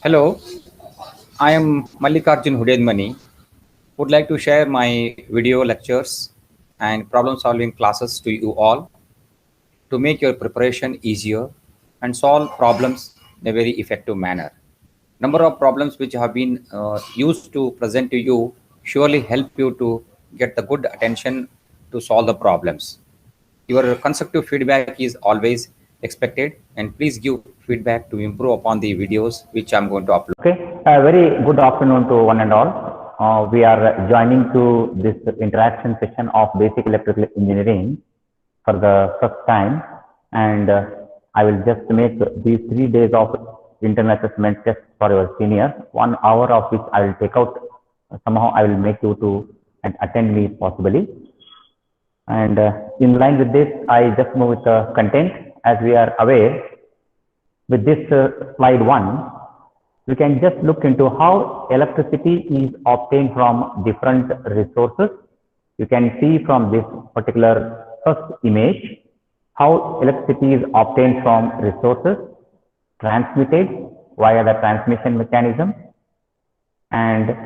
Hello, I am Mallikarjun Hudedmani. Would like to share my video lectures and problem solving classes to you all to make your preparation easier and solve problems in a very effective manner. Number of problems which have been used to present to you surely help you to get the good attention to solve the problems. Your constructive feedback is always expected, and please give feedback to improve upon the videos which I'm going to upload. Okay, a very good afternoon to one and all. We are joining to this interaction session of basic electrical engineering for the first time, and I will just make these 3 days of internal assessment test for your seniors. 1 hour of which I will take out. Somehow I will make you to attend me possibly. And in line with this, I just move with the content. As we are aware, with this slide 1. We can just look into how electricity is obtained from different resources. You can see from this particular first image how electricity is obtained from resources, transmitted via the transmission mechanism, and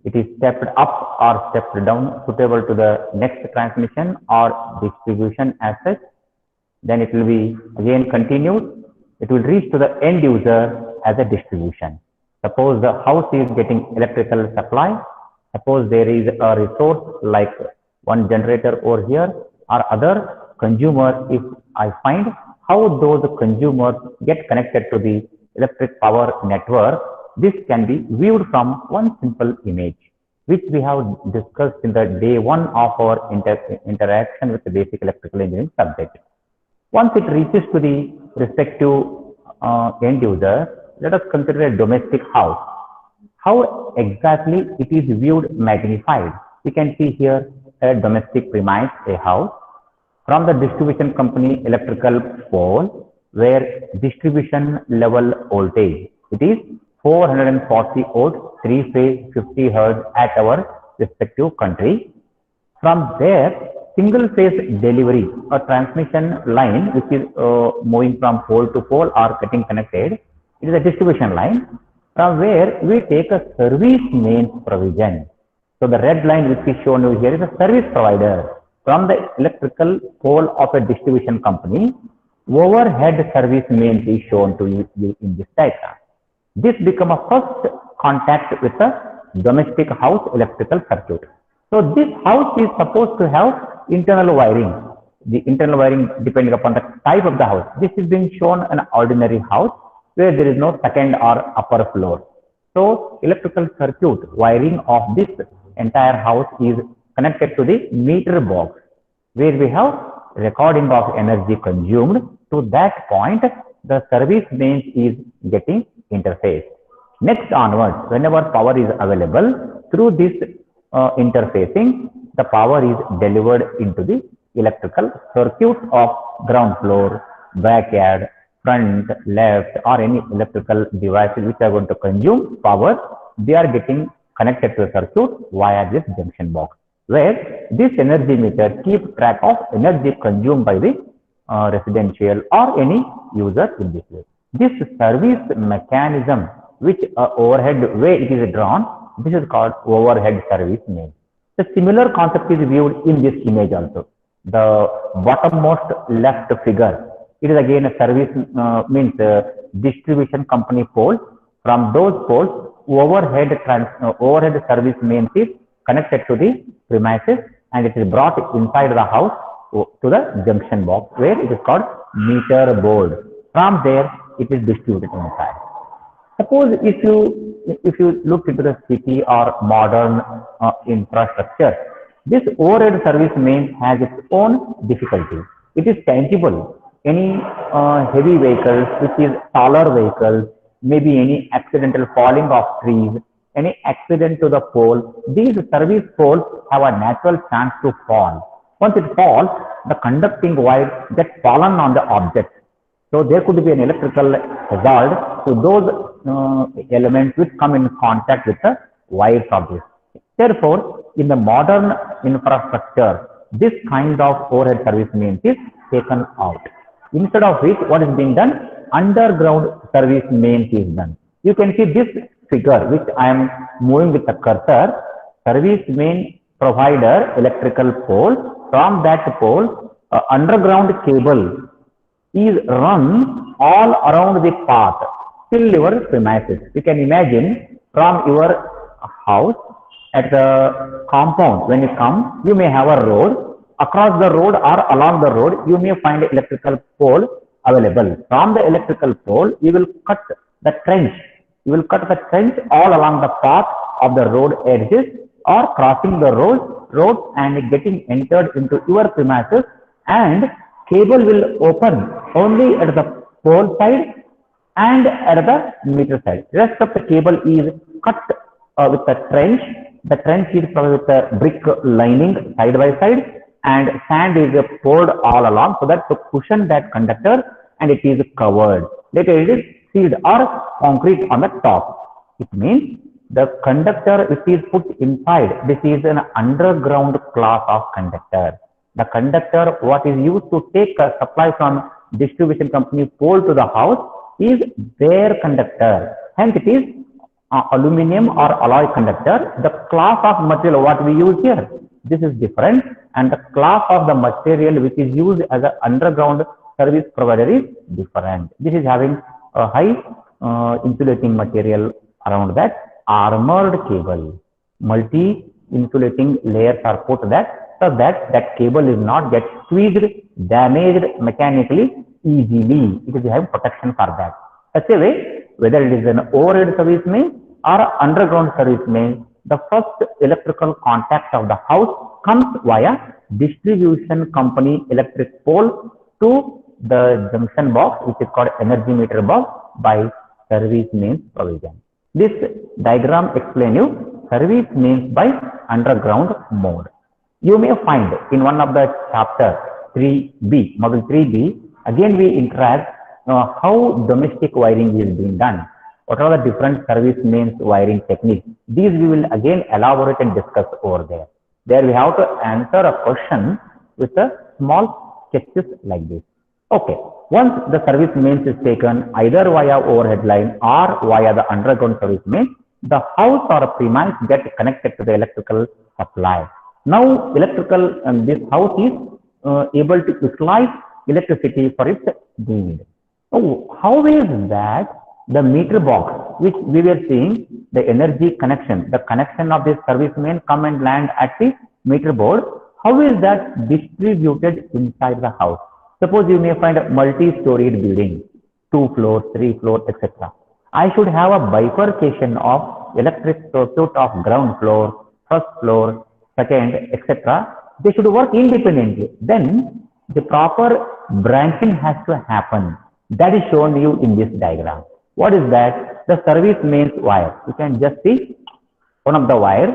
it is stepped up or stepped down suitable to the next transmission or distribution as such. Then it will be again continued. It will reach to the end user as a distribution. Suppose the house is getting electrical supply. Suppose there is a resource like one generator over here or other consumers. If I find how those consumers get connected to the electric power network, this can be viewed from one simple image, which we have discussed in the day 1 of our interaction with the basic electrical engineering subject. Once it reaches to the respective end user, let us consider a domestic house. How exactly it is viewed magnified? We can see here a domestic premise, a house, from the distribution company electrical pole, where distribution level voltage, it is 440 volts, 3-phase, 50 hertz at our respective country. From there, single phase delivery or transmission line, which is moving from pole to pole or getting connected, it is a distribution line from where we take a service mains provision. So the red line which is shown over here is a service provider from the electrical pole of a distribution company. Overhead service mains is shown to you in this diagram. This becomes a first contact with the domestic house electrical circuit. So this house is supposed to have internal wiring. The internal wiring depending upon the type of the house. This is being shown an ordinary house where there is no second or upper floor. So electrical circuit wiring of this entire house is connected to the meter box, where we have recording of energy consumed. To that point, the service mains is getting interface. Next onwards, whenever power is available, through this interfacing, the power is delivered into the electrical circuits of ground floor, backyard, front, left, or any electrical devices which are going to consume power. They are getting connected to the circuit via this junction box, where this energy meter keeps track of energy consumed by the residential or any user in this way. This service mechanism, which overhead way it is drawn, this is called overhead service main. The similar concept is viewed in this image also. The bottommost left figure, it is again a service means distribution company pole. From those poles, overhead service mains is connected to the premises, and it is brought inside the house to the junction box, where it is called meter board. From there, it is distributed inside. Suppose if you look into the city or modern infrastructure, this overhead service main has its own difficulty. It is tangible. Any heavy vehicles, which is taller vehicles, maybe any accidental falling of trees, any accident to the pole, these service poles have a natural chance to fall. Once it falls, the conducting wire gets fallen on the object. So there could be an electrical hazard to those elements which come in contact with the wires of this. Therefore, in the modern infrastructure, this kind of overhead service mains is taken out. Instead of which, what is being done? Underground service mains is done. You can see this figure which I am moving with the cursor. Service main provider electrical pole. From that pole, underground cable is run all around the path till your premises. You can imagine from your house at the compound, when you come, you may have a road. Across the road or along the road, you may find electrical pole available. From the electrical pole, you will cut the trench. You will cut the trench all along the path of the road edges or crossing the road and getting entered into your premises, and cable will open only at the pole side and at the meter side. Rest of the cable is cut with the trench. The trench is covered with a brick lining side by side, and sand is poured all along so that to cushion that conductor, and it is covered. Later it is sealed or concrete on the top. It means the conductor which is put inside, this is an underground class of conductor. The conductor what is used to take a supply from distribution company pole to the house is their conductor. Hence it is aluminum or alloy conductor. The class of material what we use here, this is different, and the class of the material which is used as an underground service provider is different. This is having a high insulating material around that armored cable. Multi insulating layers are put that so that that cable is not get squeezed, damaged mechanically easily. It is having protection for that. Such a way, whether it is an overhead service main or underground service main, the first electrical contact of the house comes via distribution company electric pole to the junction box, which is called energy meter box, by service mains provision. This diagram explains you service mains by underground mode. You may find in one of the chapter 3B, module 3B, again we interact how domestic wiring is being done. What are the different service mains wiring techniques? These we will again elaborate and discuss over there. There we have to answer a question with a small sketches like this. Okay, once the service mains is taken either via overhead line or via the underground service main, the house or a premise get connected to the electrical supply. Now this house is able to utilize electricity for its need. So how is that the meter box, which we were seeing the energy connection, the connection of this service main come and land at the meter board, how is that distributed inside the house? Suppose you may find a multi-storied building, 2 floors, 3 floors, etc. I should have a bifurcation of electric circuit of ground floor, first floor, second, etc. They should work independently. Then the proper branching has to happen. That is shown you in this diagram. What is that? The service mains wire. You can just see one of the wires,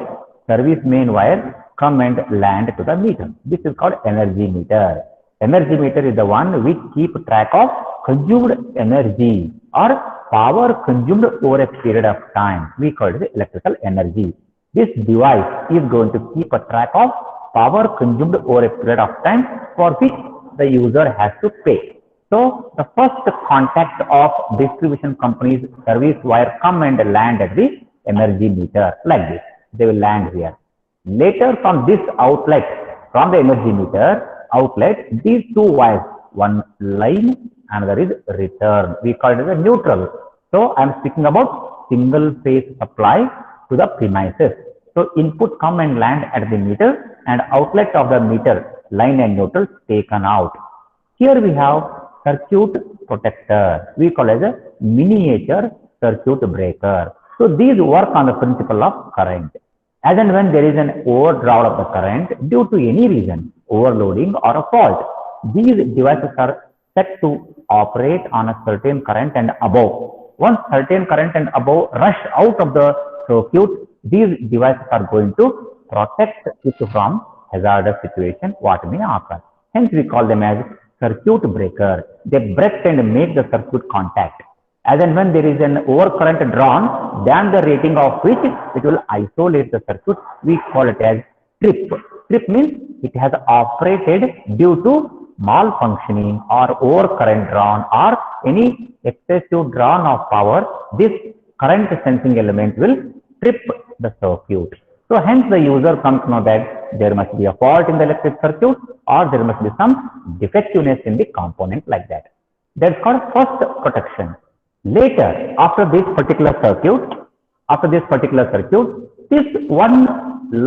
service main wire, come and land to the meter. This is called energy meter. Energy meter is the one which keep track of consumed energy or power consumed over a period of time. We call it electrical energy. This device is going to keep a track of power consumed over a period of time for which the user has to pay. So the first contact of distribution company's service wire come and land at the energy meter like this. They will land here. Later from this outlet, from the energy meter outlet, these two wires, one line, another is return. We call it as a neutral. So I am speaking about single phase supply to the premises. So input come and land at the meter, and outlet of the meter, line and neutral taken out. Here we have circuit protector. We call it as a miniature circuit breaker. So these work on the principle of current. As and when there is an overdraw of the current due to any reason, overloading or a fault, these devices are set to operate on a certain current and above. Once certain current and above rush out of the circuit, these devices are going to protect it from hazardous situation what may occur. Hence we call them as circuit breaker. They break and make the circuit contact. As and when there is an overcurrent drawn than the rating of which it will isolate the circuit, we call it as trip. Trip means it has operated due to malfunctioning or overcurrent drawn or any excessive drawn of power. This current sensing element will trip the circuit. So hence the user comes to know that there must be a fault in the electric circuit or there must be some defectiveness in the component like that. That's called first protection. Later, after this particular circuit, this one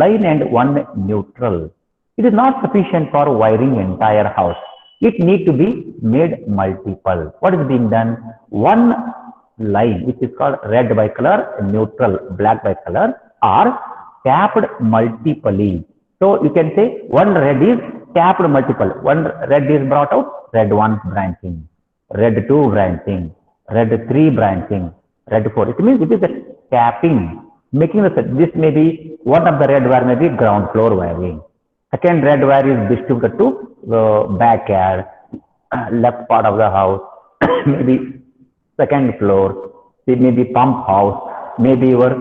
line and one neutral, it is not sufficient for wiring entire house. It needs to be made multiple. What is being done? One line, which is called red by color, neutral black by color, are capped multiply. So you can say one red is capped multiple. One red is brought out, red 1 branching, red 2 branching, red 3 branching, red 4. It means it is a capping, making this may be one of the red wire may be ground floor wiring. Second red wire is distributed to the backyard, left part of the house, maybe second floor, it may be pump house, maybe your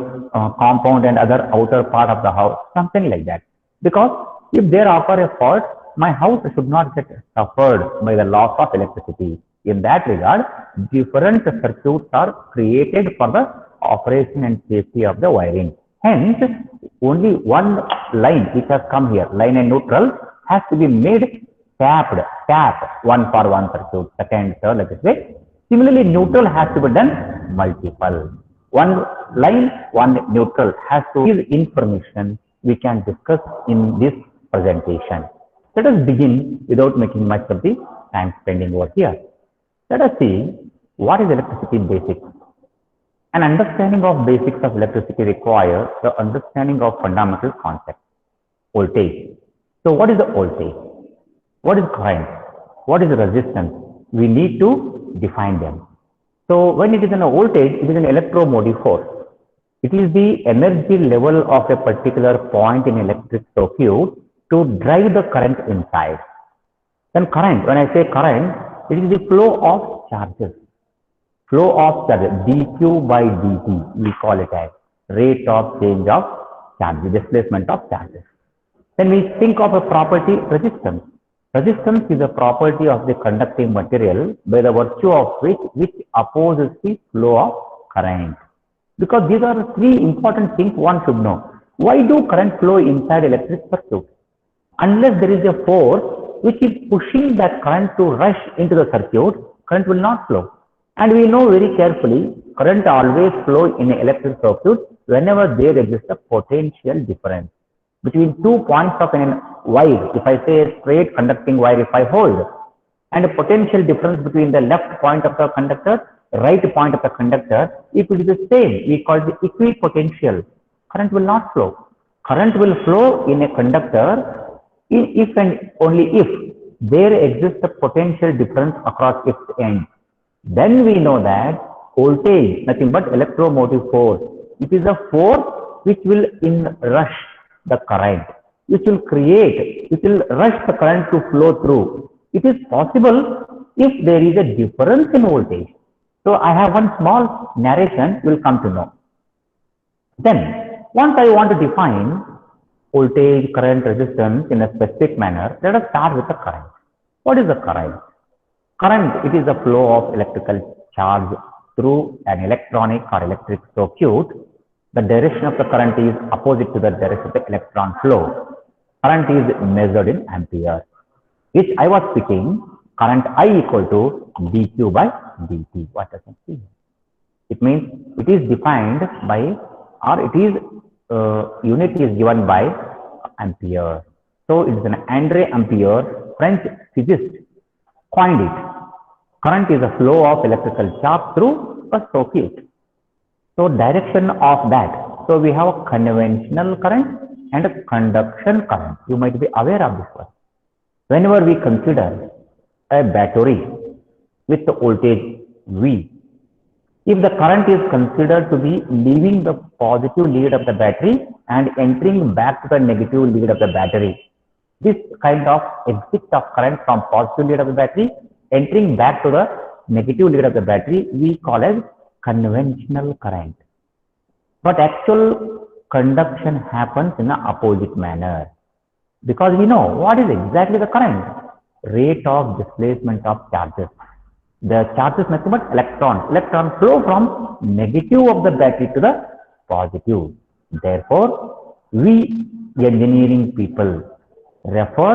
compound and other outer part of the house, something like that. Because if there occur a fault, my house should not get suffered by the loss of electricity. In that regard, different circuits are created for the operation and safety of the wiring. Hence, only one line which has come here, line and neutral, has to be made capped, one for one circuit, second, third, like this. Similarly, neutral has to be done multiple. One line, one neutral has to give information we can discuss in this presentation. Let us begin without making much of the time spending over here. Let us see what is electricity in basics. An understanding of basics of electricity requires the understanding of fundamental concepts. Voltage. So what is the voltage? What is current? What is the resistance? We need to define them. So when it is in a voltage, it is an electromotive force. It is the energy level of a particular point in electric circuit to drive the current inside. Then current, when I say current, it is the flow of charges. Flow of charges, dq by dt, we call it as rate of change of charges, displacement of charges. Then we think of a property, resistance. Resistance is a property of the conducting material by the virtue of which opposes the flow of current. Because these are three important things one should know. Why do current flow inside electric circuit? Unless there is a force which is pushing that current to rush into the circuit, current will not flow. And we know very carefully, current always flow in an electric circuit whenever there exists a potential difference between 2 points of an wire. If I say a straight conducting wire, if I hold, and a potential difference between the left point of the conductor, right point of the conductor, if it is the same, we call it equipotential. Current will not flow. Current will flow in a conductor if and only if there exists a potential difference across its ends. Then we know that voltage, nothing but electromotive force. It is a force which will rush the current, which will rush the current to flow through. It is possible if there is a difference in voltage. So I have one small narration, will come to know. Then, once I want to define voltage, current, resistance in a specific manner, let us start with the current. What is the current? Current, it is the flow of electrical charge through an electronic or electric circuit. The direction of the current is opposite to the direction of the electron flow. Current is measured in ampere, which I was speaking, current I equal to dq by dt. What does it mean? It means it is defined by, or it is, unit is given by ampere. So it is an André Ampere, French physicist, coined it. Current is a flow of electrical charge through a circuit. So direction of that. So we have a conventional current and a conduction current. You might be aware of this one. Whenever we consider a battery with the voltage V, if the current is considered to be leaving the positive lead of the battery and entering back to the negative lead of the battery, this kind of exit of current from positive lead of the battery entering back to the negative lead of the battery, we call as conventional current. But actual conduction happens in the opposite manner, because we know what is exactly the current? Rate of displacement of charges. The charge is nothing but electrons. Electrons flow from negative of the battery to the positive. Therefore, we engineering people refer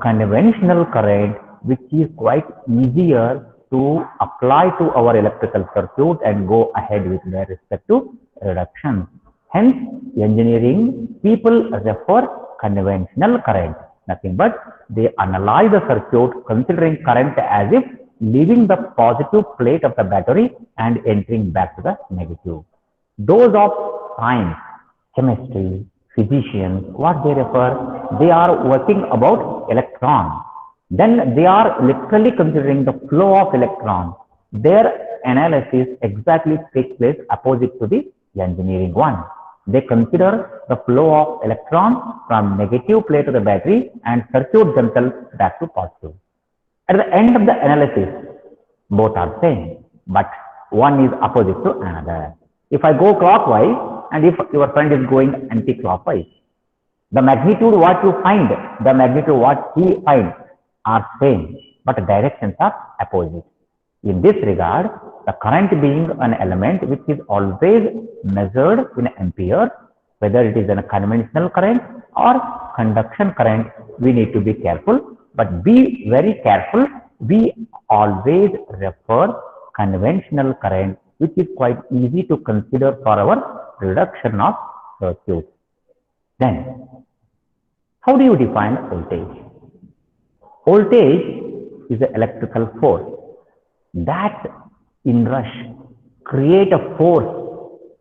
conventional current, which is quite easier to apply to our electrical circuit and go ahead with their respective reduction. Hence, engineering people refer conventional current. Nothing but they analyze the circuit considering current as if leaving the positive plate of the battery and entering back to the negative. Those of science, chemistry, physicians, what they refer, they are working about electron. Then they are literally considering the flow of electrons. Their analysis exactly takes place opposite to the engineering one. They consider the flow of electrons from negative plate to the battery and circuit themselves back to positive. At the end of the analysis, both are same, but one is opposite to another. If I go clockwise and if your friend is going anti-clockwise, the magnitude what you find, the magnitude what he finds are same, but the directions are opposite. In this regard, the current being an element which is always measured in amperes, whether it is a conventional current or conduction current, we need to be careful. But be very careful, we always refer conventional current, which is quite easy to consider for our reduction of circuit. Then, how do you define voltage? Voltage is an electrical force that inrush create a force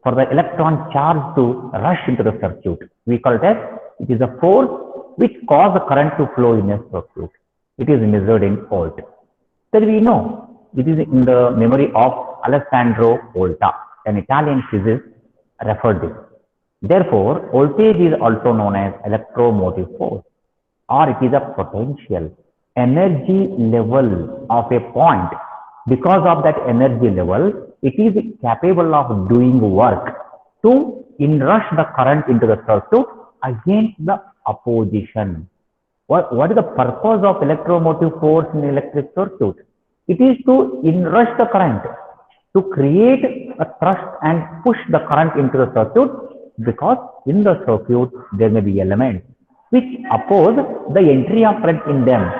for the electron charge to rush into the circuit. We call it as it is a force which cause the current to flow in a circuit. It is measured in volt. Then we know it is in the memory of Alessandro Volta, an Italian physicist, referred this. Therefore, voltage is also known as electromotive force, or it is a potential energy level of a point. Because of that energy level, it is capable of doing work to inrush the current into the circuit against the opposition. What is the purpose of electromotive force in electric circuit? It is to inrush the current, to create a thrust and push the current into the circuit, because in the circuit there may be elements which oppose the entry of current in them.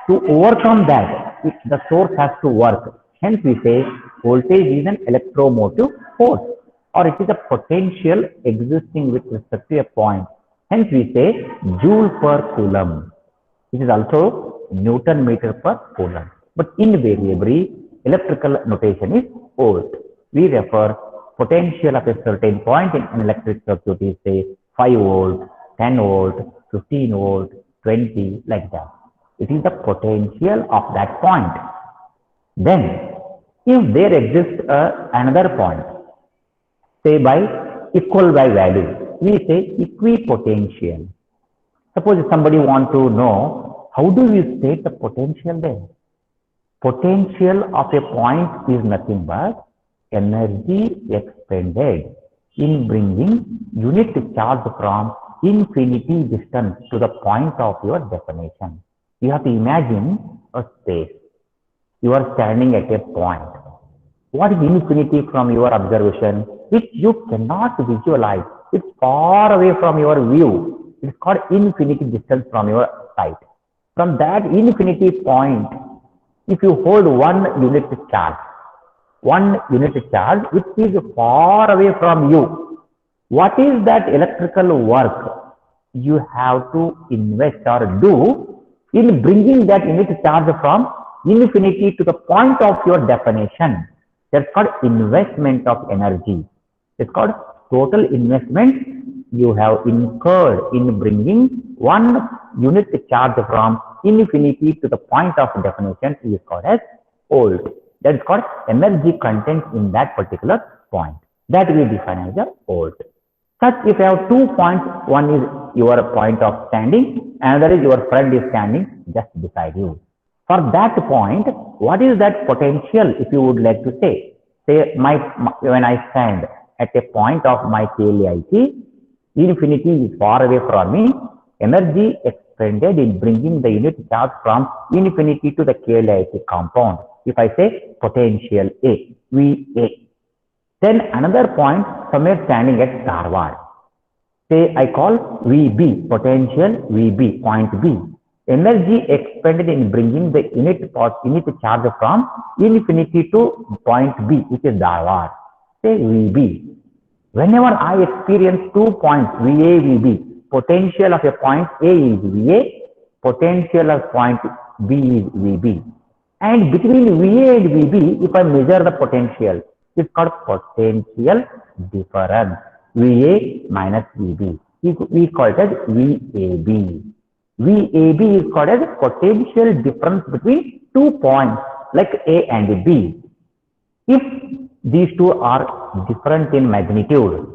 To overcome that, the source has to work. Hence we say voltage is an electromotive force, or it is a potential existing with respect to a point. Hence we say joule per coulomb. It is also Newton meter per coulomb. But invariably, electrical notation is volt. We refer potential of a certain point in an electric circuit is say 5 volt, 10 volt, 15 volt, 20, like that. It is the potential of that point. Then, if there exists another point, say by equal by value, we say equipotential. Suppose if somebody wants to know, how do we state the potential there? Potential of a point is nothing but energy expended in bringing unit charge from infinity distance to the point of your definition. You have to imagine a space. You are standing at a point. What is infinity from your observation, which you cannot visualize? It's far away from your view. It's called infinity distance from your sight. From that infinity point, if you hold one unit charge which is far away from you, what is that electrical work you have to invest or do in bringing that unit charge from infinity to the point of your definition? That's called investment of energy. It's called total investment you have incurred in bringing one unit charge from infinity to the point of definition is called as volt. That is called energy content in that particular point. That we define as a volt. Such if you have 2 points, one is your point of standing, another is your friend is standing just beside you. For that point, what is that potential, if you would like to say? Say, when I stand at a point of my KLIT, infinity is far away from me, energy expended in bringing the unit charge from infinity to the KLIT compound If I say potential A, VA. Then another point somewhere standing at Dharwad. Say I call VB, potential VB, point B. Energy expended in bringing the unit charge from infinity to point B, which is Dharwad. Say VB. Whenever I experience 2 points, VA, VB, potential of a point A is VA, potential of point B is VB. And between VA and VB, if I measure the potential, it's called potential difference. VA minus VB. We call it as VAB. VAB is called as potential difference between 2 points like A and B. If these two are different in magnitude,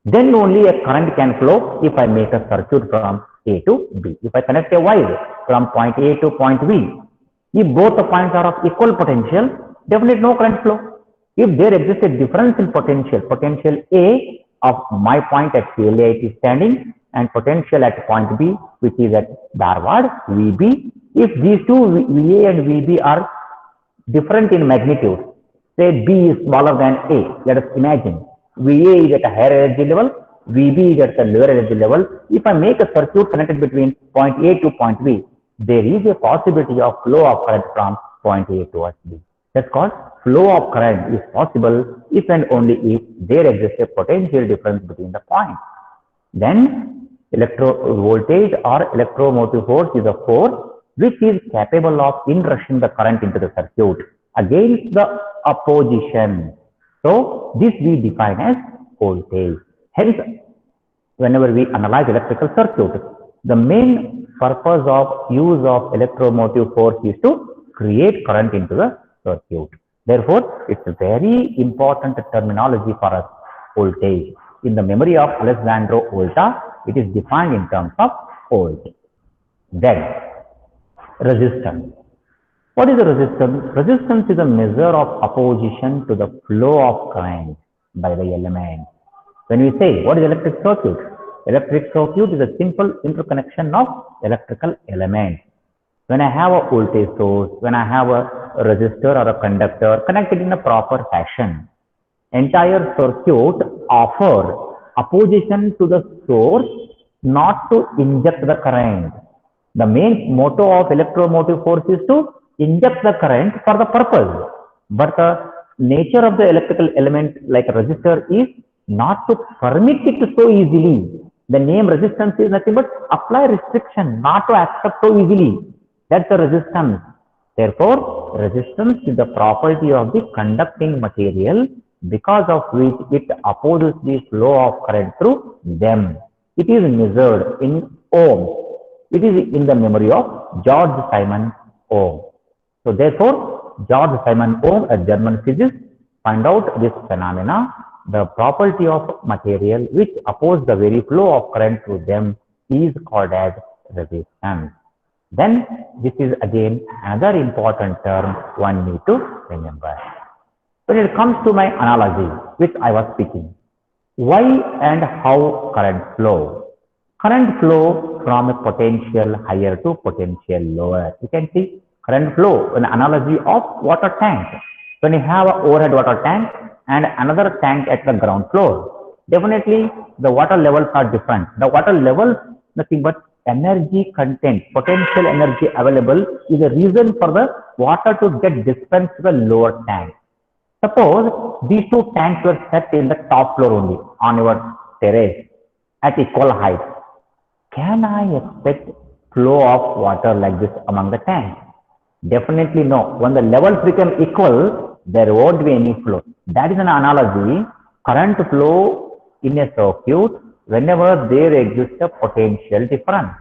then only a current can flow if I make a circuit from A to B. If I connect a wire from point A to point B, if both the points are of equal potential, definitely no current flow. If there exists a difference in potential A of my point at PLA is standing and potential at point B, which is at Dharwad, VB, if these two VA and VB are different in magnitude, say B is smaller than A, let us imagine VA is at a higher energy level, VB is at a lower energy level. If I make a circuit connected between point A to point B, there is a possibility of flow of current from point A towards B. That's called flow of current is possible if and only if there exists a potential difference between the points. Then voltage or electromotive force is a force which is capable of inrushing the current into the circuit against the opposition. So this we define as voltage. Hence, whenever we analyze electrical circuit, the main purpose of use of electromotive force is to create current into the circuit. Therefore, it's a very important terminology for us, voltage. In the memory of Alessandro Volta, it is defined in terms of volt. Then, resistance. What is the resistance? Resistance is a measure of opposition to the flow of current by the element. When we say, what is electric circuit? Electric circuit is a simple interconnection of electrical elements. When I have a voltage source, when I have a resistor or a conductor connected in a proper fashion, entire circuit offers opposition to the source not to inject the current. The main motto of electromotive force is to inject the current for the purpose. But the nature of the electrical element like a resistor is not to permit it so easily. The name resistance is nothing but apply restriction, not to accept so easily. That's the resistance. Therefore, resistance is the property of the conducting material because of which it opposes the flow of current through them. It is measured in ohms. It is in the memory of George Simon Ohm. So therefore, George Simon Ohm, a German physicist, find out this phenomena, the property of material which oppose the very flow of current through them is called as resistance. Then this is again another important term one need to remember. When it comes to my analogy, which I was speaking, why and how current flow? Current flow from a potential higher to potential lower. You can see current flow, an analogy of water tank. When you have an overhead water tank and another tank at the ground floor, definitely the water levels are different. The water levels, nothing but energy content, potential energy available is a reason for the water to get dispensed to the lower tank. Suppose these two tanks were set in the top floor only on your terrace at equal height. Can I expect flow of water like this among the tanks? Definitely no. When the levels become equal, there won't be any flow. That is an analogy. Current flow in a circuit whenever there exists a potential difference.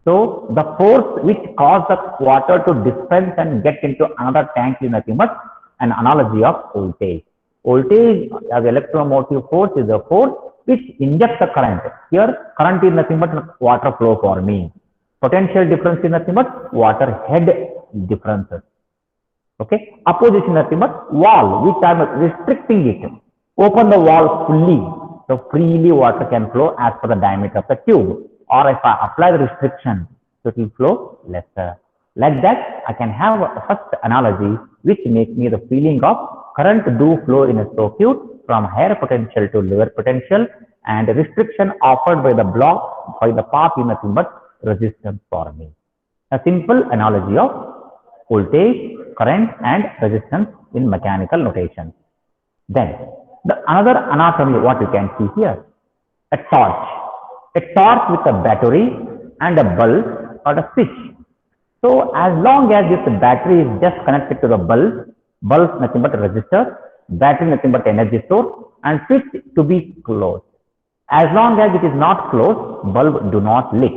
So the force which causes the water to dispense and get into another tank is nothing but an analogy of voltage. Voltage as electromotive force is a force which injects the current. Here current is nothing but water flow for me. Potential difference is nothing but water head differences. Okay. Opposition is nothing but wall which I am restricting it. Open the wall fully. So freely water can flow as per the diameter of the tube. Or if I apply the restriction, so it will flow lesser. Like that, I can have a first analogy which makes me the feeling of current do flow in a circuit from higher potential to lower potential, and restriction offered by the block by the path is nothing but resistance for me. A simple analogy of voltage, current and resistance in mechanical notation. Then, the another anatomy what you can see here, a torch. A torch with a battery and a bulb or a switch. So, as long as this battery is just connected to the bulb nothing but a resistor, battery nothing but energy source, and switch to be closed. As long as it is not closed, bulb do not lit.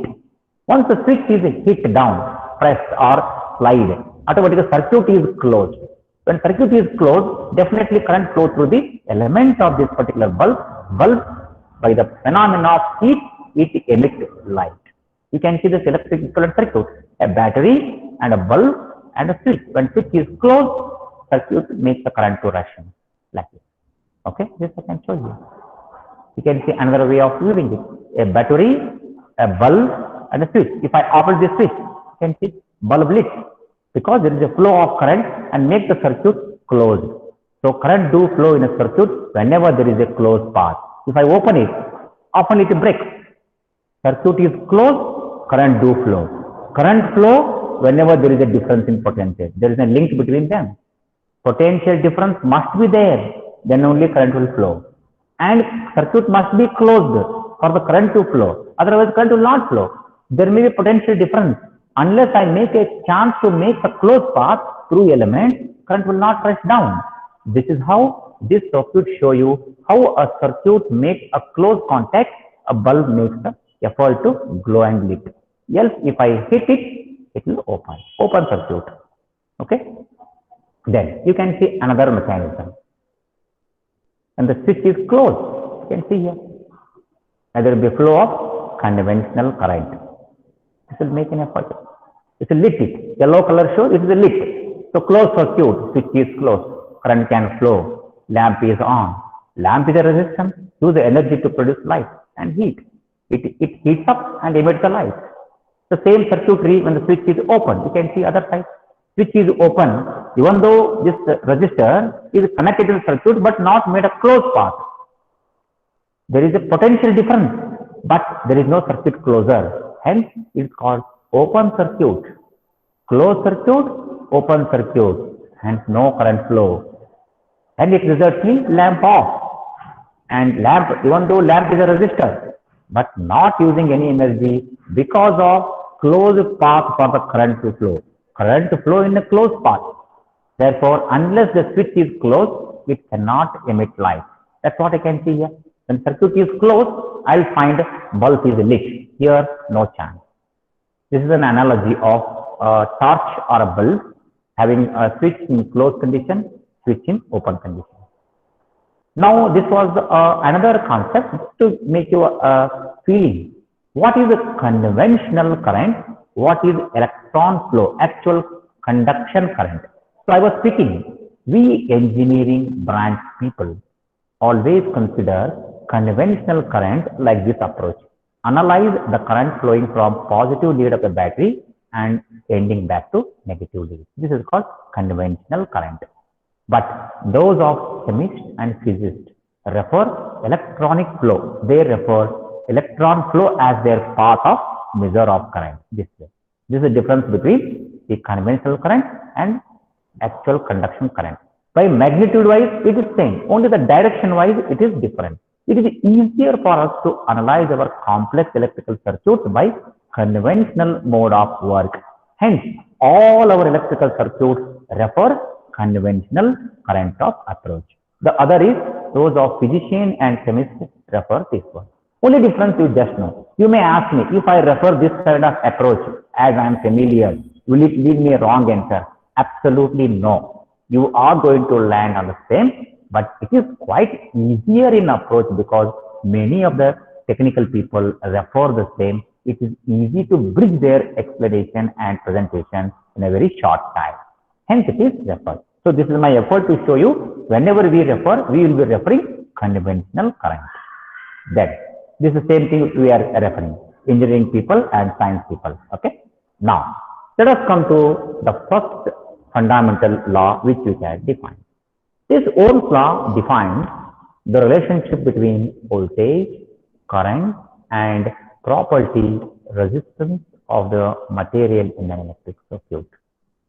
Once the switch is hit down, pressed or slide, automatically circuit is closed. When circuit is closed, definitely current flow through the element of this particular bulb. Bulb, by the phenomenon of heat, it emits light. You can see this electric equivalent circuit, a battery and a bulb and a switch. When switch is closed, circuit makes the current to rush in, like this. Okay, this I can show you. You can see another way of viewing it. A battery, a bulb and a switch. If I open this switch, you can see bulb lit, because there is a flow of current and make the circuit closed. So current do flow in a circuit whenever there is a closed path. If I open it, often it breaks. Circuit is closed, current do flow. Current flow whenever there is a difference in potential. There is a link between them. Potential difference must be there, then only current will flow. And circuit must be closed for the current to flow. Otherwise, current will not flow. There may be potential difference. Unless I make a chance to make a closed path through element, current will not rush down. This is how this circuit show you how a circuit makes a close contact, a bulb makes the effort to glow and lit. Else, if I hit it, it will open circuit. Okay. Then you can see another mechanism. And the switch is closed. You can see here. And there will be a flow of conventional current. This will make an effort. It's a lit. Yellow color shows it is a lit. So closed circuit, switch is closed. Current can flow. Lamp is on. Lamp is a resistance. Use the energy to produce light and heat. It heats up and emits the light. The same circuitry when the switch is open. You can see other side. Switch is open. Even though this resistor is connected to the circuit but not made a closed path. There is a potential difference, but there is no circuit closure. Hence, it is called open circuit. Closed circuit, open circuit. Hence, no current flow. And it results in lamp off. And lamp, even though lamp is a resistor, but not using any energy because of closed path for the current to flow. Current to flow in a closed path. Therefore, unless the switch is closed, it cannot emit light. That's what I can see here. When circuit is closed, I'll find bulb is lit. Here, no chance. This is an analogy of a torch or a bulb having a switch in closed condition, switch in open condition. Now, this was another concept to make you a feeling. What is a conventional current? What is electron flow, actual conduction current? So I was speaking, we engineering branch people always consider conventional current like this approach. Analyze the current flowing from positive lead of the battery and ending back to negative lead. This is called conventional current. But those of chemists and physicists refer electronic flow. They refer electron flow as their path of measure of current. This is the difference between the conventional current and actual conduction current. By magnitude wise, it is same. Only the direction wise, it is different. It is easier for us to analyze our complex electrical circuits by conventional mode of work. Hence, all our electrical circuits refer conventional current of approach. The other is those of physician and chemist refer this one. Only difference you just know. You may ask me, if I refer this kind of approach as I am familiar, will it lead me a wrong answer? Absolutely no. You are going to land on the same, but it is quite easier in approach because many of the technical people refer the same. It is easy to bridge their explanation and presentation in a very short time. Hence, it is referred. So, this is my effort to show you whenever we refer, we will be referring conventional current. Then, this is the same thing we are referring, engineering people and science people. Okay. Now, Let us come to the first fundamental law which we can define. This Ohm's law defines the relationship between voltage, current, and property resistance of the material in an electric circuit.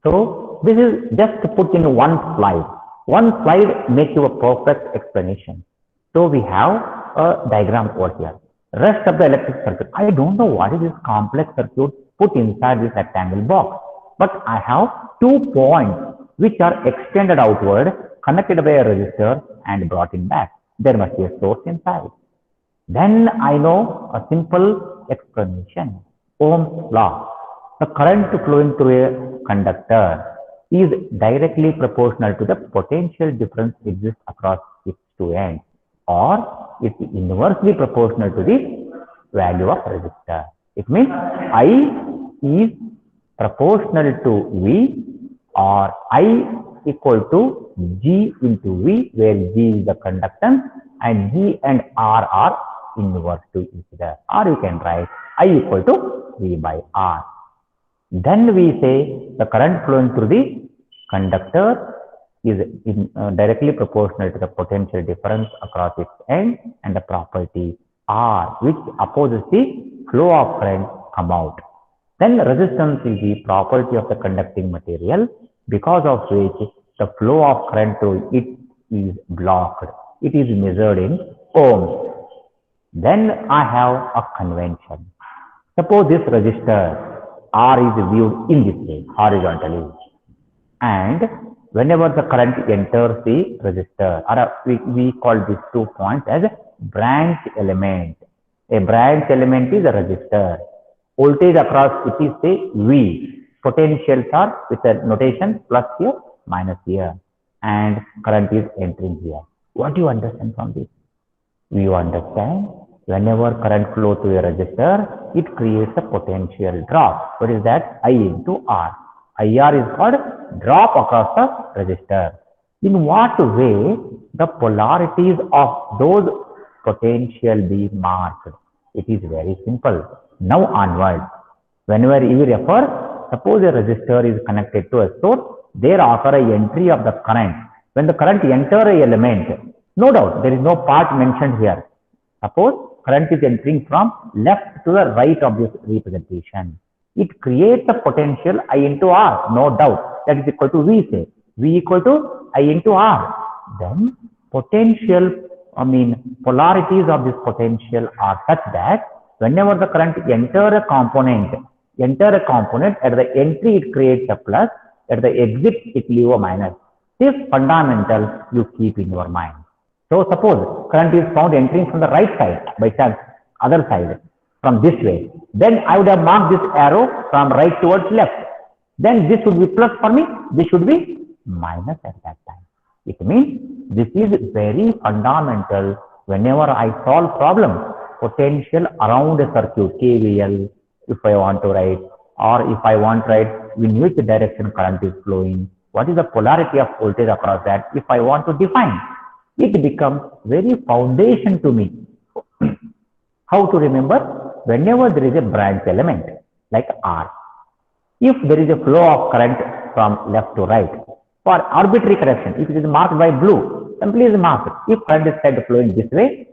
So this is just put in one slide. One slide makes you a perfect explanation. So we have a diagram over here. Rest of the electric circuit, I don't know what is this complex circuit put inside this rectangle box, but I have 2 points which are extended outward, connected by a resistor and brought in back. There must be a source inside. Then I know a simple explanation. Ohm's law. The current flowing through a conductor is directly proportional to the potential difference exists across its two ends, or it's inversely proportional to the value of resistor. It means I is proportional to V, or I equal to G into V, where G is the conductance and G and R are inverse to each other. Or you can write I equal to V by R. Then we say the current flowing through the conductor is directly proportional to the potential difference across its end and the property R, which opposes the flow of current come out. Then resistance is the property of the conducting material, because of which the flow of current through it is blocked. It is measured in ohms. Then I have a convention. Suppose this resistor R is viewed in this way, horizontally. And whenever the current enters the resistor, or we call these 2 points as a branch element. A branch element is a resistor. Voltage across it is say V. Potentials are with a notation plus here, minus here. And current is entering here. What do you understand from this? You understand whenever current flows through a resistor, it creates a potential drop. What is that? I into R. IR is called drop across the resistor. In what way the polarities of those potential be marked? It is very simple. Now onward, whenever you refer, suppose a resistor is connected to a source, there occur a entry of the current. When the current enters a element, no doubt there is no part mentioned here. Suppose current is entering from left to the right of this representation. It creates a potential I into R, no doubt. That is equal to V, say. V equal to I into R. Then polarities of this potential are such that whenever the current enter a component, at the entry it creates a plus, at the exit it leaves a minus. This fundamental you keep in your mind. So suppose current is found entering from the right side, by chance, other side, from this way. Then I would have marked this arrow from right towards left. Then this should be plus for me, this should be minus at that time. It means this is very fundamental whenever I solve problem. Potential around a circuit, KVL, if I want to write, or if I want to write in which direction current is flowing, what is the polarity of voltage across that, if I want to define. It becomes very foundation to me. How to remember? Whenever there is a branch element, like R, if there is a flow of current from left to right, for arbitrary correction, if it is marked by blue, then please mark it. If current is said flowing this way,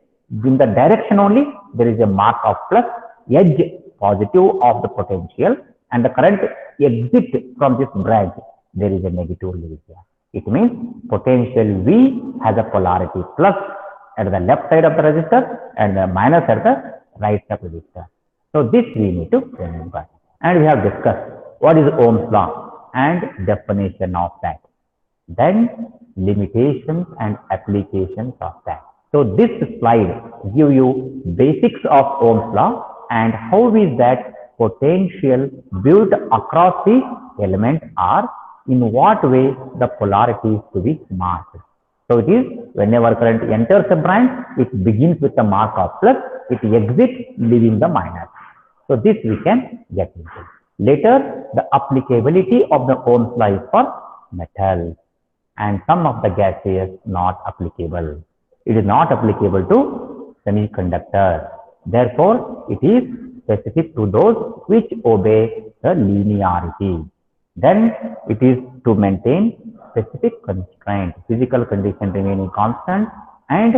in the direction only, there is a mark of plus, edge positive of the potential, and the current exit from this branch, there is a negative lead here. It means potential V has a polarity plus at the left side of the resistor and the minus at the right side of the resistor. So this we need to remember. And we have discussed what is Ohm's law and definition of that. Then limitations and applications of that. So this slide gives you basics of Ohm's law and how is that potential built across the element R, in what way the polarity is to be marked. So it is whenever current enters a branch, it begins with the mark of plus, it exits leaving the minus. So this we can get into. Later, the applicability of the Ohm's law is for metals and some of the gases not applicable. It is not applicable to semiconductors. Therefore, it is specific to those which obey the linearity. Then it is to maintain specific constraint, physical condition remaining constant and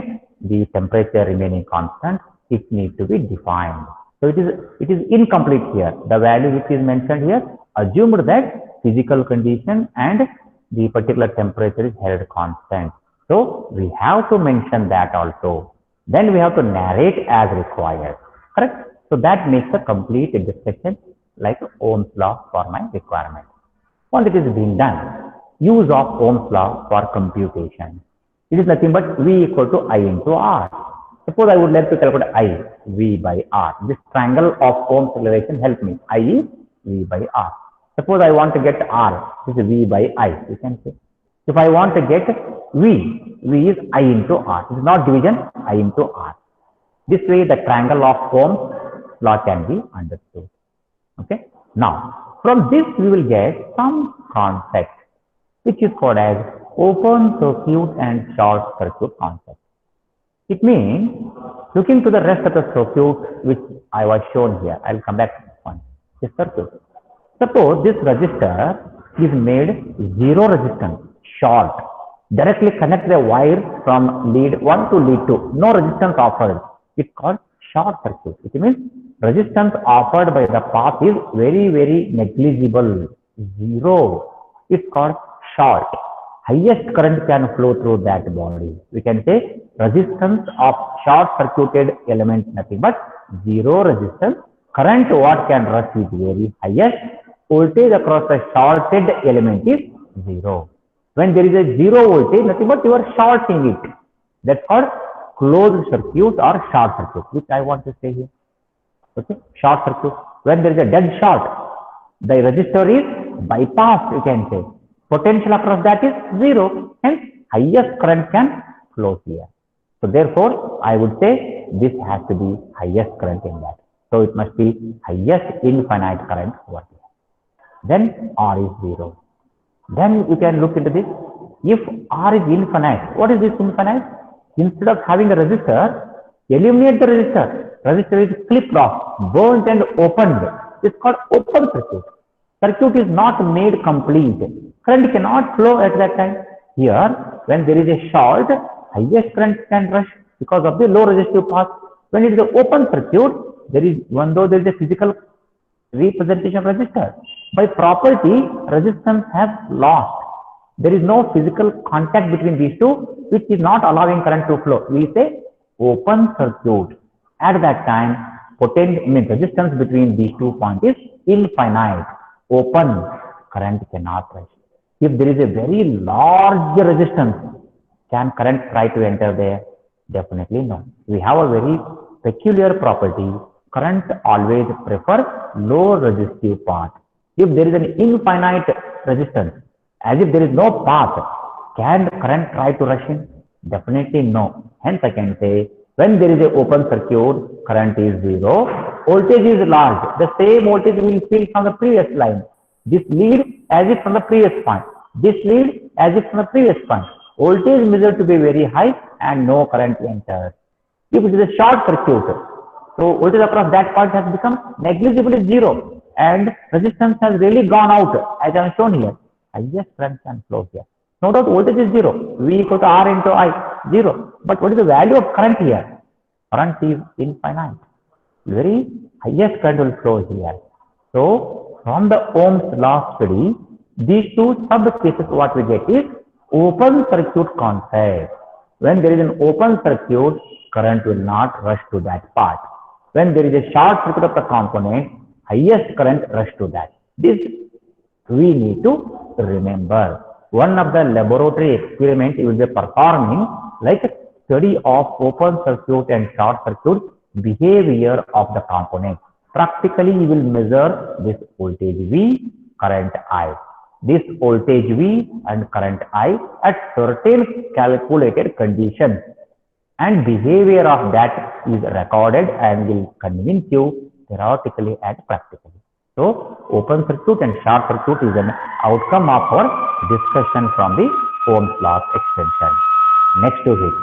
the temperature remaining constant, it needs to be defined. So it is incomplete here. The value which is mentioned here assumed that physical condition and the particular temperature is held constant. So we have to mention that also. Then we have to narrate as required. Correct? So that makes a complete discussion like Ohm's law for my requirement. Once it is being done, use of Ohm's law for computation. It is nothing but V equal to I into R. Suppose I would like to calculate I, V by R. This triangle of Ohm's relation help me. I is V by R. Suppose I want to get R, this is V by I, you can say. If I want to get V, V is I into R. This is not division, I into R. This way the triangle of Ohm's law can be understood. Okay. Now, from this we will get some concept which is called as open circuit and short circuit concept. It means looking to the rest of the circuit which I was shown here. I will come back to this one. This circuit. Suppose this resistor is made zero resistance, short. Directly connect the wire from lead 1 to lead 2. No resistance offered. It's called short circuit. It means resistance offered by the path is very, very negligible. Zero. It's called short. Highest current can flow through that body. We can say resistance of short circuited element nothing but zero resistance. Current what can rush is very highest. Voltage across the shorted element is zero. When there is a zero voltage, nothing but you are shorting it. That's called closed circuit or short circuit, which I want to say here. Okay, short circuit. When there is a dead short, the resistor is bypassed, you can say. Potential across that is zero, hence highest current can flow here. So therefore, I would say this has to be highest current in that. So it must be highest infinite current over here. Then R is zero. Then you can look into this. If R is infinite, what is this infinite? Instead of having a resistor, eliminate the resistor. Resistor is clipped off, burnt and opened. It's called open circuit. Circuit is not made complete. Current cannot flow at that time. Here, when there is a short, highest current can rush because of the low resistive path. When it is an open circuit, there is, even though there is a physical representation of resistor, by property, resistance has lost. There is no physical contact between these two, which is not allowing current to flow. We say open circuit. At that time, resistance between these 2 points is infinite. Open, current cannot rush. If there is a very large resistance, can current try to enter there? Definitely no. We have a very peculiar property. Current always prefer low resistive path. If there is an infinite resistance, as if there is no path, can the current try to rush in? Definitely no. Hence I can say, when there is an open circuit, current is zero, voltage is large. The same voltage will feel from the previous line. This lead as if from the previous point. This lead as if from the previous point. Voltage measured to be very high and no current enters. If it is a short circuit, so voltage across that point has become negligibly zero and resistance has really gone out as I have shown here. Highest current can flow here. No doubt voltage is zero. V equal to R into I, zero. But what is the value of current here? Current is infinite. Very highest current will flow here. So from the Ohm's law study, these two sub cases what we get is open circuit concept. When there is an open circuit, current will not rush to that part. When there is a short circuit of the component, highest current rush to that. This we need to remember. One of the laboratory experiments you will be performing like a study of open circuit and short circuit behavior of the component. Practically you will measure this voltage V, current I. This voltage V and current I at certain calculated conditions, and behavior of that is recorded and will convince you theoretically and practically. So open circuit and short circuit is an outcome of our discussion from the Ohm's law extension. Next to it,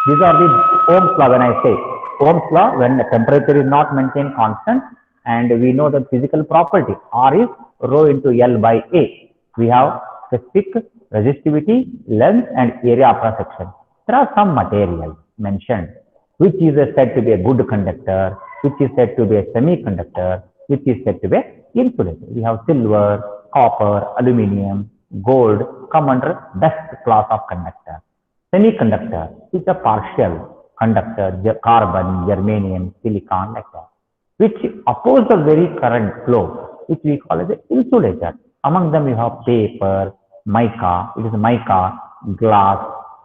these are the Ohm's law. When I say Ohm's law, when the temperature is not maintained constant and we know the physical property. R is rho into L by A. We have specific resistivity, length, and area of cross section. There are some materials mentioned, which is said to be a good conductor, which is said to be a semiconductor, which is said to be an insulator. We have silver, copper, aluminium, gold come under best class of conductor. Semiconductor is a partial conductor, carbon, germanium, silicon, like that, which oppose the very current flow, which we call as an insulator. Among them you have paper, mica, it is mica, glass,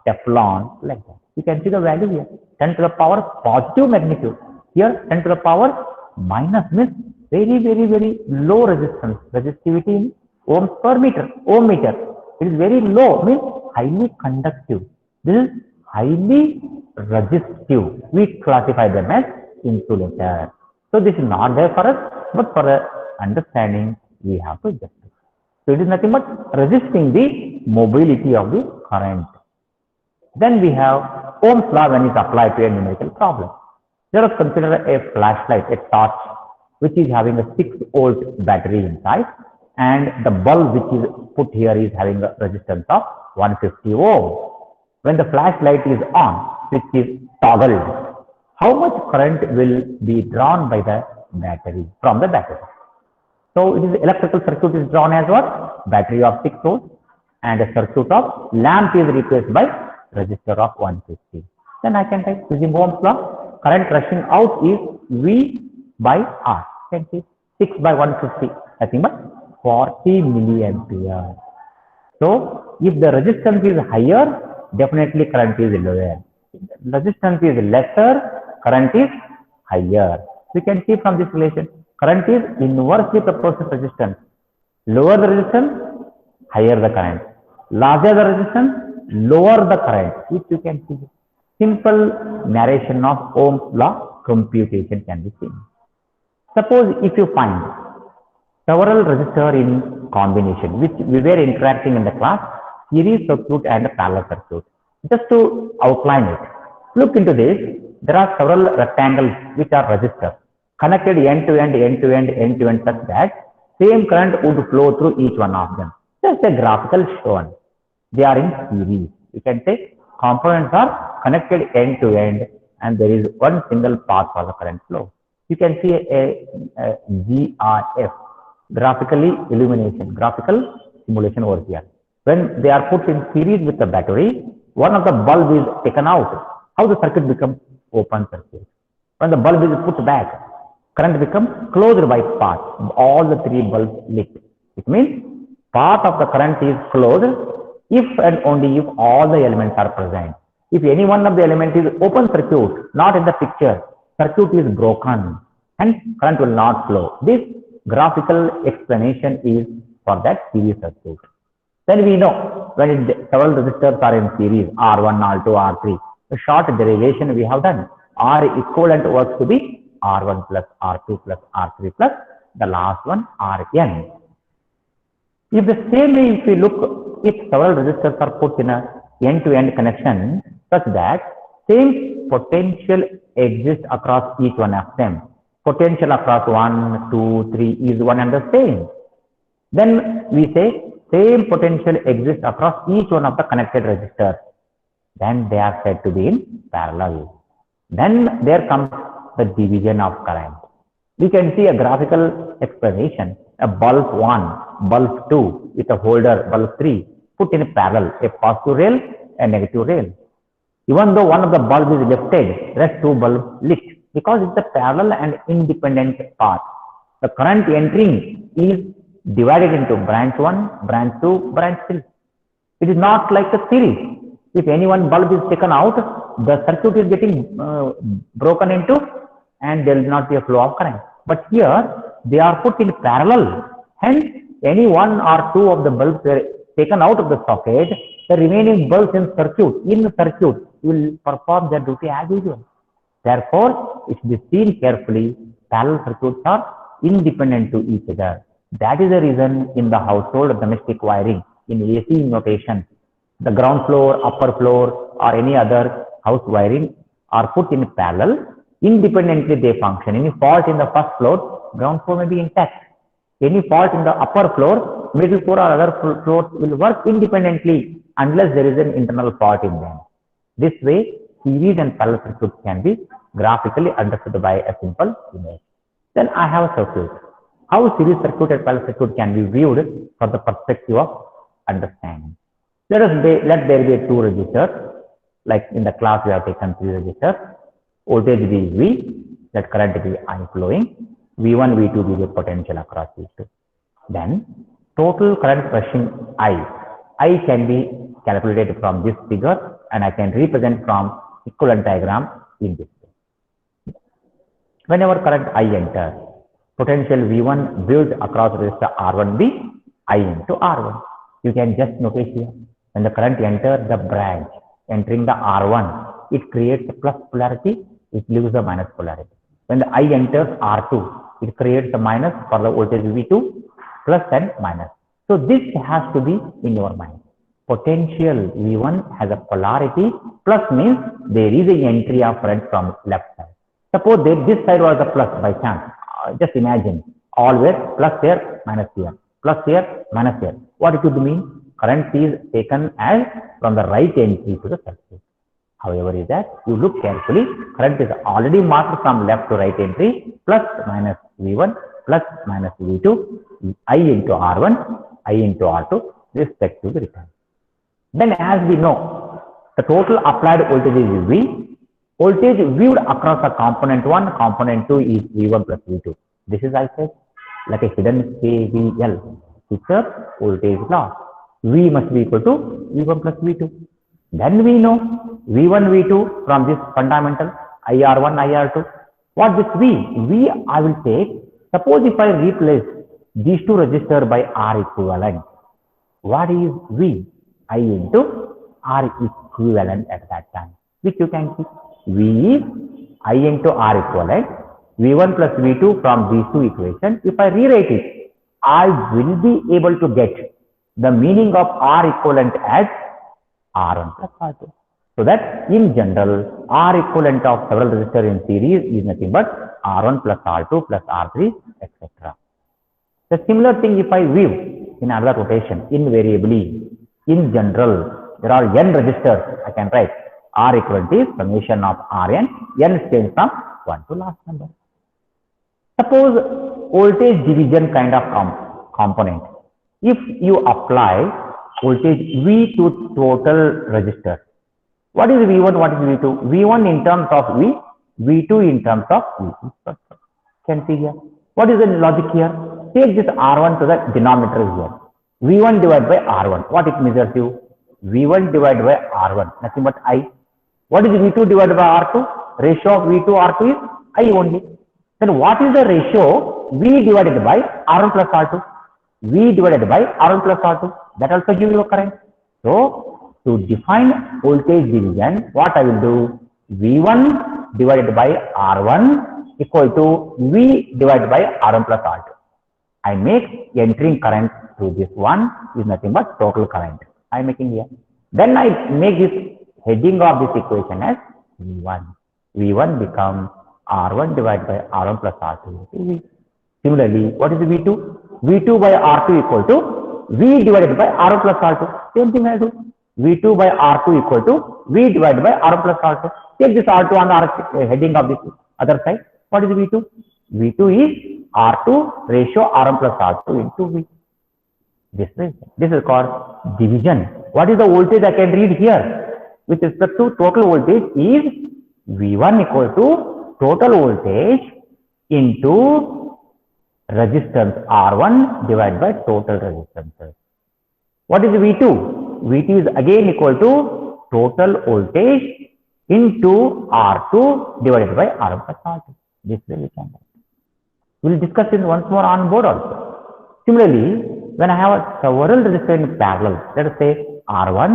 Teflon, like that. You can see the value here, 10 to the power positive magnitude. Here 10 to the power minus means very low resistance, resistivity in ohms per meter, ohm meter. It is very low, means highly conductive. This is highly resistive. We classify them as insulator. So this is not there for us, but for understanding, we have to just. So it is nothing but resisting the mobility of the current. Then we have Ohm's law when it is applied to a numerical problem. Let us consider a flashlight, a torch, which is having a 6-volt battery inside, and the bulb which is put here is having a resistance of 150 ohm. When the flashlight is on, which is toggled, how much current will be drawn by the battery, from the battery? So it is electrical circuit is drawn as what? Battery of 6 volts, and a circuit of lamp is replaced by resistor of 150. Then I can write using Ohm's law, current rushing out is V by R. Can see 6 by 150, nothing but 40 milliampere. So if the resistance is higher, definitely current is lower. Resistance is lesser, current is higher. We can see from this relation, current is inversely proportional to resistance. Lower the resistance, higher the current. Larger the resistance, lower the current, which you can see. Simple narration of Ohm's law computation can be seen. Suppose if you find several resistors in combination, which we were interacting in the class, series circuit and parallel circuit. Just to outline it, look into this. There are several rectangles which are resistors connected end to end such that same current would flow through each one of them. Just a graphical shown. They are in series. You can say components are connected end to end, and there is one single path for the current flow. You can see a GRF, graphically illumination, graphical simulation over here. When they are put in series with the battery, one of the bulb is taken out. How the circuit becomes open circuit? When the bulb is put back, current becomes closed by path. All the 3 bulbs lit. It means path of the current is closed if and only if all the elements are present. If any one of the elements is open circuit, not in the picture, circuit is broken and current will not flow. This graphical explanation is for that series circuit. Then we know when several resistors are in series, R1, R2, R3, the short derivation we have done. R equivalent works to be R1 plus R2 plus R3 plus the last one Rn. If the same way if we look, if several resistors are put in a end-to-end connection such that same potential exists across each one of them. Potential across 1, 2, 3 is one and the same. Then we say same potential exists across each one of the connected resistors. Then they are said to be in parallel. Then there comes the division of current. We can see a graphical explanation. A bulb 1, bulb 2 with a holder, bulb 3 put in parallel, a positive rail and negative rail. Even though one of the bulbs is lifted, rest 2 bulbs lit, because it's a parallel and independent path. The current entering is divided into branch 1, branch 2, branch 3. It is not like a series. If any one bulb is taken out, the circuit is getting broken into and there will not be a flow of current. But here they are put in parallel, hence any 1 or 2 of the bulbs were taken out of the socket, the remaining bulbs in the circuit will perform their duty as usual. Therefore, it should be seen carefully, parallel circuits are independent to each other. That is the reason in the household domestic wiring, in AC notation, the ground floor, upper floor or any other house wiring are put in parallel. Independently they function. Any fault in the first floor, ground floor may be intact. Any fault in the upper floor, middle floor or other floors will work independently unless there is an internal fault in them. This way, series and parallel circuits can be graphically understood by a simple image. Then I have a circuit. How series circuit and parallel circuit can be viewed from the perspective of understanding. Let there be two resistors. Like in the class we have taken three resistors. Voltage is V, that current is I flowing. V1, V2 is the potential across these two. Then total current rushing I can be calculated from this figure and I can represent from equivalent diagram in this way. Whenever current I enters, potential V1 built across resistor R1 be I into R1. You can just notice here, when the current enters the branch entering the R1, it creates a plus polarity, it leaves the minus polarity. When the I enters R2, it creates a minus for the voltage V2, plus and minus. So this has to be in your mind. Potential V1 has a polarity, plus means there is an entry of current from left side. Suppose this side was a plus by chance. Just imagine, always plus here, minus here, plus here, minus here. What it would mean? Current is taken as from the right entry to the circuit. However, is that you look carefully, current is already marked from left to right entry, plus minus V1, plus minus V2, I into R1, I into R2, respectively written. Then as we know, the total applied voltage is V. Voltage viewed across the component 1, component 2 is V1 plus V2. This is, I said, like a hidden KVL. It's a voltage law. V must be equal to V1 plus V2. Then we know V1, V2 from this fundamental IR1, IR2. What this V? V I will take, suppose if I replace these two resistors by R equivalent. What is V? I into R equivalent at that time, which you can see. V is I into R equivalent, V1 plus V2 from these two equations. If I rewrite it, I will be able to get the meaning of R equivalent as R1 plus R2. So that in general, R equivalent of several resistors in series is nothing but R1 plus R2 plus R3, etc. The similar thing if I view in another rotation, invariably, in general, there are n resistors. I can write R equivalent is summation of Rn, n stands from 1 to last number. Suppose voltage division kind of component. If you apply voltage V to total resistor, what is V1, what is V2? V1 in terms of V, V2 in terms of V2. Can see here. What is the logic here? Take this R1 to the denominator here. V1 divided by R1. What it measures you? V1 divided by R1. Nothing but I. What is V2 divided by R2? Ratio of V2 R2 is I only. Then what is the ratio V divided by R1 plus R2? V divided by R1 plus R2. That also gives you a current. So, to define voltage division, what I will do? V1 divided by R1 equal to V divided by R1 plus R2. I make entering current through this one is nothing but total current. I am making here. Then I make this heading of this equation as V1. V1 becomes R1 divided by R1 plus R2. Similarly, what is V2? V2 by R2 equal to V divided by R1 plus R2. Same thing I do. V2 by R2 equal to V divided by R1 plus R2. Take this R2 on the heading of this other side. What is V2? V2 is R2 ratio R1 plus R2 into V. This is called division. What is the voltage I can read here? With respect to total voltage is V1 equal to total voltage into resistance R1 divided by total resistance. What is V2? V2 is again equal to total voltage into R2 divided by R1 plus R2. This way we can. We will discuss it once more on board also. Similarly, when I have several resistors in parallel, let us say R1,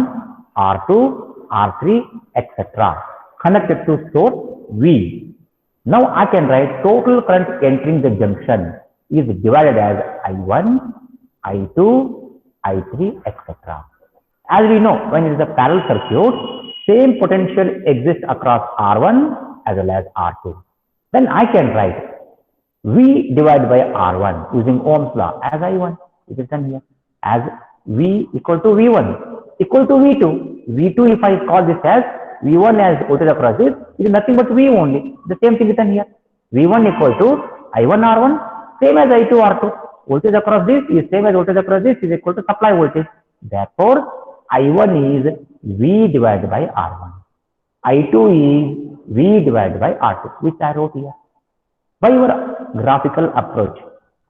R2, R3, etc. connected to source V. Now I can write total current entering the junction is divided as I1, I2, I3, etc. As we know, when it is a parallel circuit, same potential exists across R1 as well as R2. Then I can write V divided by R1 using Ohm's law as I1. It is done here. As V equal to V1 equal to V2. V2, if I call this as V1 as voltage across this, it is nothing but V only. The same thing is done here. V1 equal to I1 R1, same as I2 R2. Voltage across this is same as voltage across this is equal to supply voltage. Therefore, I1 is V divided by R1. I2 is V divided by R2, which I wrote here. By your graphical approach,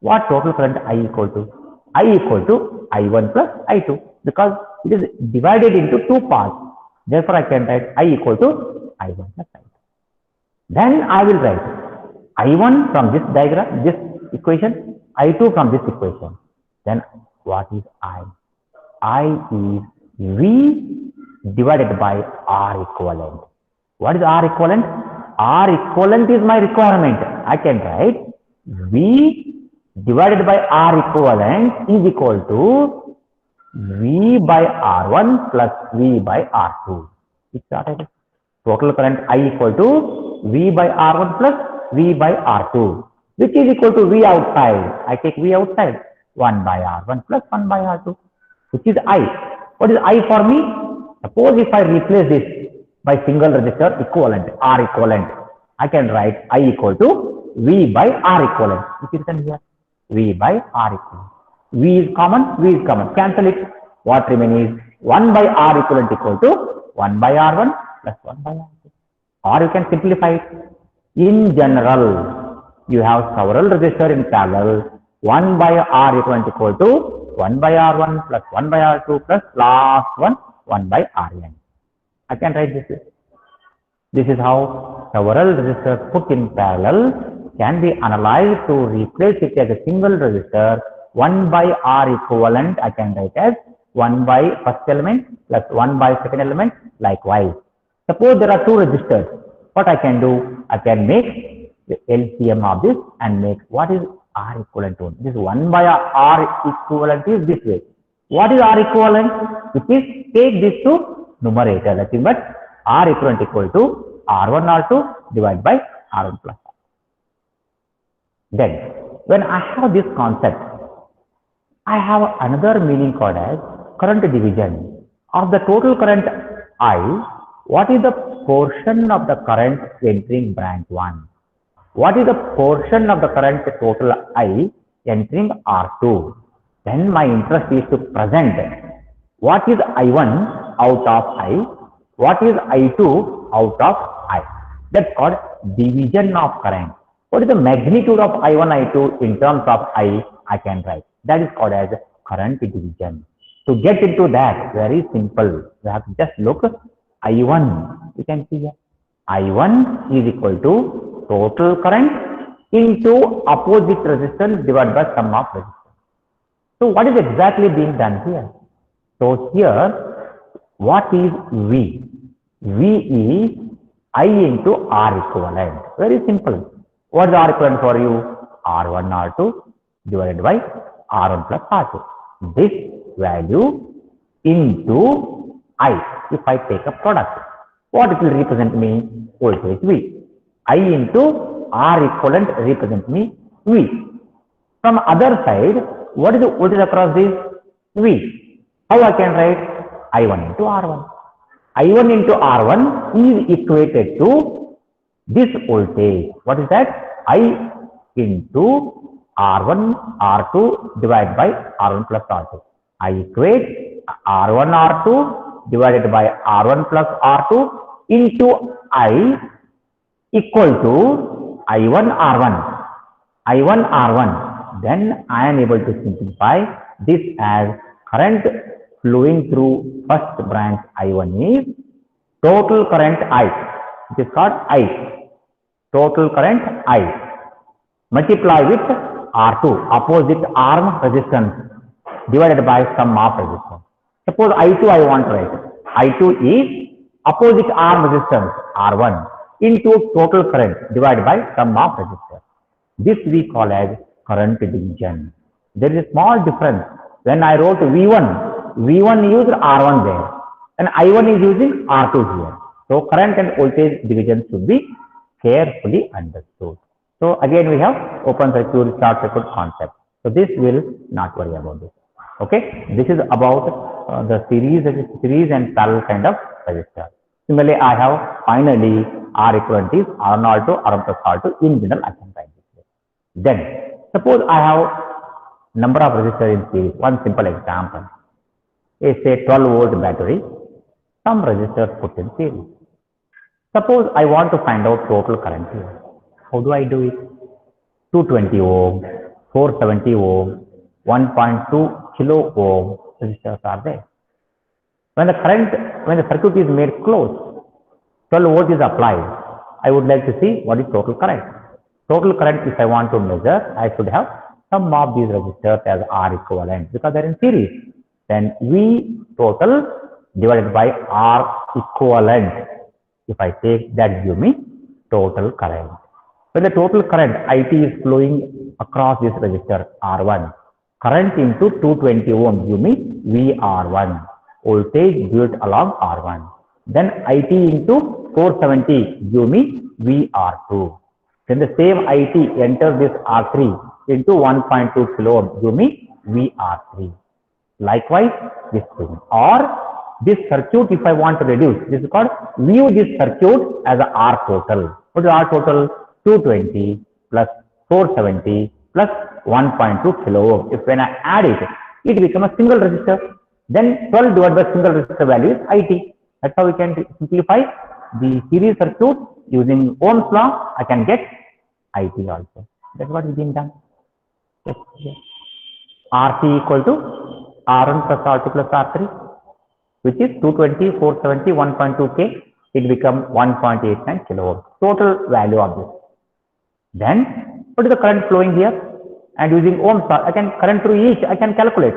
what total current I equal to? I equal to I1 plus I2 because it is divided into two parts. Therefore, I can write I equal to I1 plus I2. Then I will write I1 from this diagram, this equation, I2 from this equation. Then what is I? I is V divided by R equivalent. What is R equivalent? R equivalent is my requirement. I can write V divided by R equivalent is equal to V by R1 plus V by R2. It's what total current I equal to V by R1 plus V by R2, which is equal to V outside. I take V outside, 1 by R1 plus 1 by R2, which is I. What is I for me? Suppose if I replace this by single resistor equivalent, R equivalent, I can write I equal to V by R equivalent, which is written here, V by R equivalent. V is common, cancel it. What remains is 1 by R equivalent equal to 1 by R1 plus 1 by R2. Or you can simplify it. In general, you have several resistors in parallel. 1 by R equivalent equal to 1 by R1 plus 1 by R2 plus last one 1 by Rn. I can write this way. This is how several resistors put in parallel can be analyzed to replace it as a single resistor. 1 by R equivalent I can write as 1 by first element plus 1 by second element, likewise. Suppose there are two resistors. What I can do? I can make the LCM of this and make what is R equivalent to. This 1 by R equivalent is this way. What is R equivalent? It is take this to numerator. Nothing but R equivalent equal to R1 R2 divided by R1 plus R. Then, when I have this concept, I have another meaning called as current division. Of the total current I, what is the portion of the current entering branch 1? What is the portion of the current total I entering R2? Then my interest is to present what is I1 out of I, what is I2 out of I. That's called division of current. What is the magnitude of I1, I2 in terms of I can write. That is called as current division. To get into that, very simple. We have to just look I1. You can see here. I1 is equal to total current into opposite resistance divided by sum of resistance. So what is exactly being done here? So here, what is V? V is I into R equivalent. Very simple. What is R equivalent for you? R1, R2 divided by R1 plus R2. This value into I. If I take a product, what it will represent me? Voltage V. I into R equivalent represent me V. From other side, what is the voltage across this? V. How I can write? I1 into R1. I1 into R1 is equated to this voltage. What is that? I into R1, R2 divided by R1 plus R2. I equate R1, R2 divided by R1 plus R2 into I equal to I1, R1. I1, R1. Then I am able to simplify this as current flowing through first branch I1 is total current I. It is called I. Total current I. Multiply with R2, opposite arm resistance, divided by sum of resistance. Suppose I2 I want to write. I2 is opposite arm resistance, R1, into total current, divided by sum of resistance. This we call as current division. There is a small difference. When I wrote V1, V1 used R1 there, and I1 is using R2 here. So current and voltage division should be carefully understood. So So again we have open circuit, short circuit concept. So this will not worry about this. Okay, this is about the series and parallel kind of resistor. Similarly, I have finally R equivalent is R0 to R1 plus R2. In general, I can write this way. Then suppose I have number of resistors in series. One simple example is a 12 volt battery. Some resistors put in series. Suppose I want to find out total current here. How do I do it? 220 ohm, 470 ohm, 1.2 kilo ohm resistors are there. When the circuit is made closed, 12 volt is applied. I would like to see what is total current. Total current, if I want to measure, I should have sum of these resistors as R equivalent because they are in series. Then V total divided by R equivalent. If I take that, give me total current. When the total current IT is flowing across this resistor R1, current into 220 ohm give me VR1, voltage built along R1. Then IT into 470 give me VR2. Then the same IT enters this R3 into 1.2 kilo ohm give me VR3. Likewise, this thing. Or this circuit, if I want to reduce, this is called view this circuit as a R total. What is R total? 220 plus 470 plus 1.2 kilo ohm. If when I add it, it becomes a single resistor. Then 12 divided by single resistor value is IT. That's how we can simplify the series circuit using Ohm's law. I can get IT also. That's what is being done. Yes, yes. RC equal to R1 plus R2 plus R3, which is 220, 470, 1.2K. It becomes 1.89 kilo ohm. Total value of this. Then, what is the current flowing here? And using Ohm's law, I can current through each, I can calculate.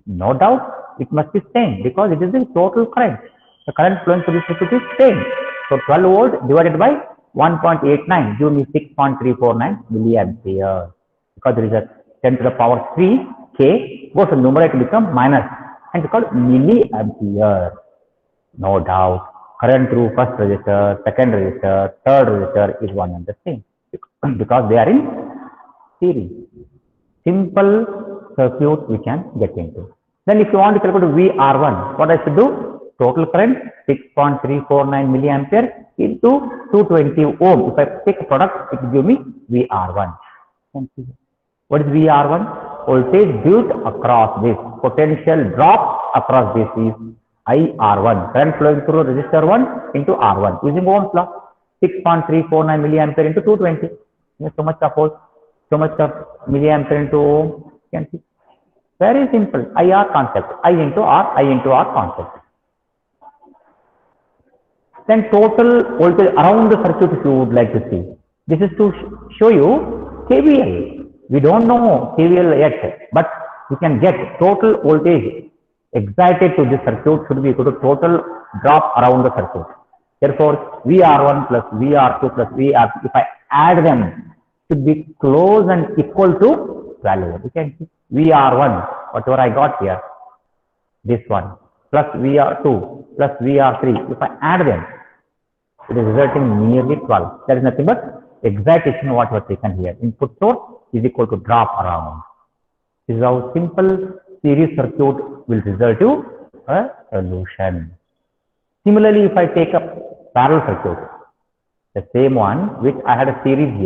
No doubt, it must be same because it is the total current. The current flowing through this circuit is same. So 12 volt divided by 1.89 give me 6.349 milliampere. Because there is a 10 to the power 3 K goes to numerator become minus and it's called milliampere. No doubt, current through first resistor, second resistor, third resistor is one and the same because they are in series. Simple circuit we can get into. Then if you want to calculate VR1, what I should do? Total current 6.349 milliampere into 220 ohm. If I take a product, it will give me VR1. What is VR1? Voltage built across this. Potential drop across this is IR1. Current flowing through resistor 1 into R1 using Ohm's law. 6.349 milliampere into 220. So much of volt, so much of milliampere into ohm. You can see. Very simple. IR concept. I into R concept. Then total voltage around the circuit if you would like to see. This is to show you KVL. We don't know KVL yet, but we can get total voltage excited to this circuit should be equal to total drop around the circuit. Therefore, VR1 plus VR2 plus VR3, if I add them, should be close and equal to value. You can see VR1, whatever I got here, this one, plus VR2 plus VR3, if I add them, it is resulting nearly 12. That is nothing but excitation what was taken here. Input source is equal to drop around. This is how simple series circuit will result to a solution. Similarly, if I take a parallel circuit, the same one which I had a series here.